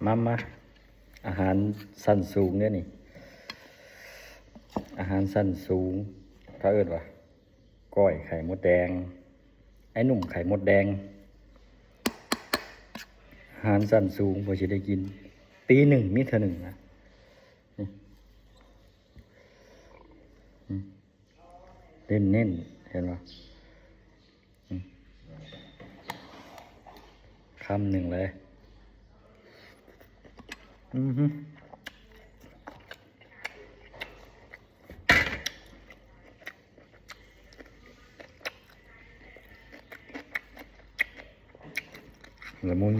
มาอาหารสั้นสูงเนี่ยนี่อาหารสั้นสูงเขาเอิ้นว่าก้อยไข่มดแดงไอ้หนุ่มไข่มดแดงอาหารสั้นสูงพอจะได้กินปีหนึ่งมิเท่าหนึ่งนะเล่นเน้นเห็นปะคำหนึ่งเลยละมุน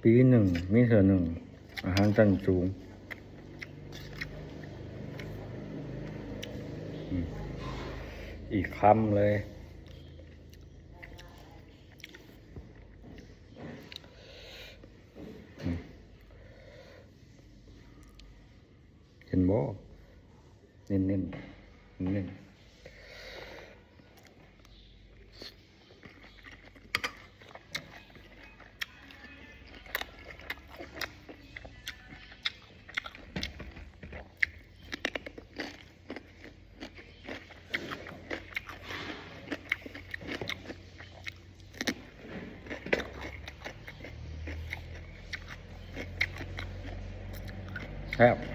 ปีหนึ่งมิเท่าหนึ่งอาหารสั้นสูงอีกคำเลยเห็นบ่เน้นเน้นเน้นครับ